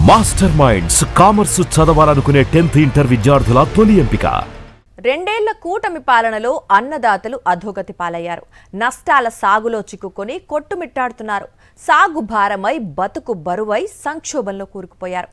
Master minds commerce చదవాలనుకునే 10th inter విద్యార్థుల తొలి ఎంపిక. రెండేళ్ల కూటమి పాలనలో అన్నదాతలు అధోగతి పాలయ్యారు. నష్టాల సాగులో చిక్కుకొని కొట్టుమిట్టాడుతున్నారు. సాగు భారమై బతుకు బరువై సంక్షోభంలో కూరుకుపోయారు.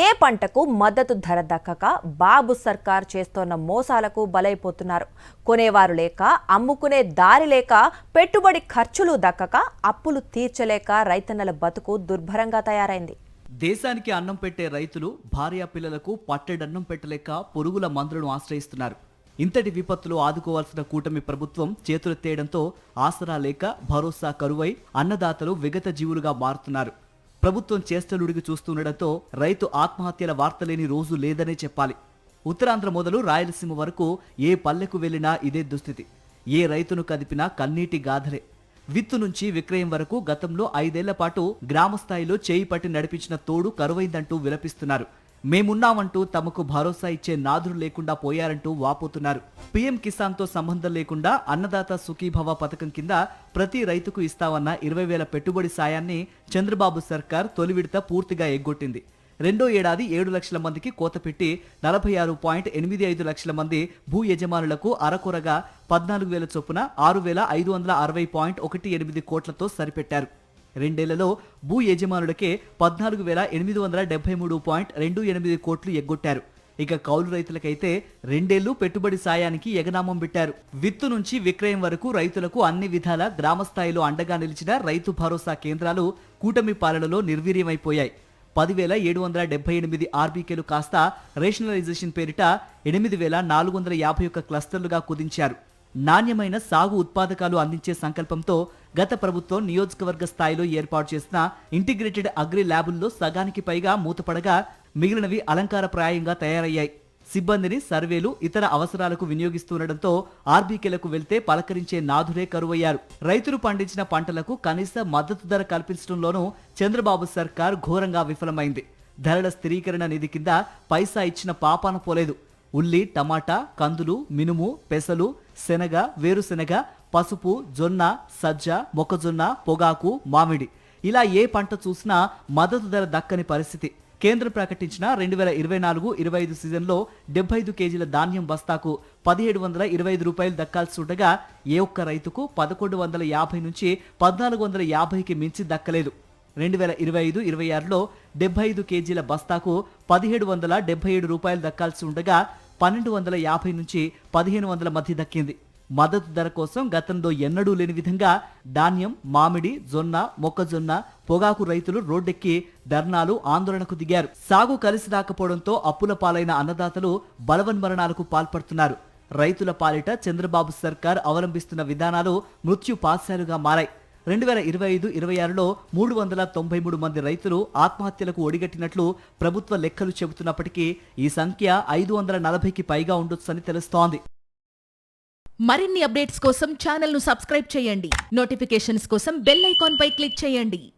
ఏ పంటకు మద్దతు ధర దక్కక బాబు సర్కార్ చేస్తోన్న మోసాలకు బలైపోతున్నారు. కొనేవారు లేక, అమ్ముకునే దారి లేక, పెట్టుబడి ఖర్చులు దక్కక, అప్పులు తీర్చలేక రైతన్నల బతుకు దుర్భరంగా తయారైంది. దేశానికి అన్నం పెట్టే రైతులు భార్యా పిల్లలకు పట్టెడన్నం పెట్టలేక పురుగుల మందులను ఆశ్రయిస్తున్నారు. ఇంతటి విపత్తులు ఆదుకోవాల్సిన కూటమి ప్రభుత్వం చేతులెత్తేయడంతో ఆసరా లేక భరోసా కరువై అన్నదాతలు విగత జీవులుగా మారుతున్నారు. ప్రభుత్వం చేష్టలుడిగి చూస్తుండటంతో రైతు ఆత్మహత్యల వార్తలేని రోజు లేదనే చెప్పాలి. ఉత్తరాంధ్ర మొదలు రాయలసీమ వరకు ఏ పల్లెకు వెళ్లినా ఇదే దుస్థితి. ఏ రైతును కదిపినా కన్నీటి గాథలే. విత్తు నుంచి విక్రయం వరకు గతంలో 5 ఏళ్ల పాటు గ్రామస్థాయిలో చేయి పట్టి నడిపించిన తోడు కరువైందంటూ విలపిస్తున్నారు. మేమున్నామంటూ తమకు భరోసా ఇచ్చే నాదులు లేకుండా పోయారంటూ వాపోతున్నారు. పీఎం కిసాన్తో సంబంధం లేకుండా అన్నదాత సుఖీభవ పథకం కింద ప్రతి రైతుకు ఇస్తామన్న 20,000 పెట్టుబడి సాయాన్ని చంద్రబాబు సర్కార్ తొలి విడత పూర్తిగా ఎగ్గొట్టింది. రెండో ఏడాది 7 లక్షల మందికి కోత పెట్టి 46.85 లక్షల మంది భూ యజమానులకు అరకొరగా 14,000 చొప్పున 6,560.18 కోట్లతో సరిపెట్టారు. రెండేళ్లలో భూ యజమానులకే 14,873.28 కోట్లు ఎగ్గొట్టారు. ఇక కౌలు రైతులకైతే రెండేళ్లు పెట్టుబడి సాయానికి ఎగనామం పెట్టారు. విత్తు నుంచి విక్రయం వరకు రైతులకు అన్ని విధాల గ్రామస్థాయిలో అండగా నిలిచిన రైతు భరోసా కేంద్రాలు కూటమి పాలనలో నిర్వీర్యమైపోయాయి. 10,778 ఆర్బీకేలు కాస్త రేషనలైజేషన్ పేరిట 8,451 క్లస్టర్లుగా కుదించారు. నాణ్యమైన సాగు ఉత్పాదకాలు అందించే సంకల్పంతో గత ప్రభుత్వం నియోజకవర్గ స్థాయిలో ఏర్పాటు చేసిన ఇంటిగ్రేటెడ్ అగ్రి ల్యాబుల్లో సగానికి పైగా మూతపడగా మిగిలినవి అలంకారప్రాయంగా తయారయ్యాయి. సిబ్బందిని సర్వేలు, ఇతర అవసరాలకు వినియోగిస్తుండటంతో ఆర్బీకేలకు వెళ్తే పలకరించే నాథుడే కరువయ్యారు. రైతులు పండించిన పంటలకు కనీస మద్దతు ధర కల్పించడంలోనూ చంద్రబాబు సర్కార్ ఘోరంగా విఫలమైంది. ధరల స్థిరీకరణ నిధి కింద పైసా ఇచ్చిన పాపాన పోలేదు. ఉల్లి, టమాటా, కందులు, మినుము, పెసలు, శనగ, వేరుశెనగ, పసుపు, జొన్న, సజ్జ, మొక్కజొన్న, పొగాకు, మామిడి ఇలా ఏ పంట చూసినా మద్దతు ధర దక్కని పరిస్థితి. కేంద్రం ప్రకటించిన 2024-25 సీజన్లో 75 కేజీల ధాన్యం బస్తాకు 1,725 రూపాయలు దక్కాల్సి ఉండగా ఏ ఒక్క రైతుకు 1,150 నుంచి 1,450కి మించి దక్కలేదు. 2025-26లో 75 కేజీల బస్తాకు 1,777 రూపాయలు దక్కాల్సి ఉండగా 1,250 నుంచి 1,500 మధ్య దక్కింది. మద్దతు ధర కోసం గతంలో ఎన్నడూ లేని విధంగా ధాన్యం, మామిడి, జొన్న, మొక్కజొన్న, పొగాకు రైతులు రోడ్డెక్కి ధర్నాలు, ఆందోళనకు దిగారు. సాగు కలిసి రాకపోవడంతో అప్పుల పాలైన అన్నదాతలు బలవన్మరణాలకు పాల్పడుతున్నారు. రైతుల పాలిట చంద్రబాబు సర్కార్ అవలంబిస్తున్న విధానాలు మృత్యుపాశాలుగా మారాయి. 2025-26లో 393 మంది రైతులు ఆత్మహత్యలకు ఒడిగట్టినట్లు ప్రభుత్వ లెక్కలు చెబుతున్నప్పటికీ ఈ సంఖ్య 540కి పైగా ఉండొచ్చని తెలుస్తోంది. మరిన్ని అప్డేట్స్ కోసం ఛానల్ను సబ్స్క్రైబ్ చేయండి. నోటిఫికేషన్స్ కోసం బెల్ ఐకాన్ పై క్లిక్ చేయండి.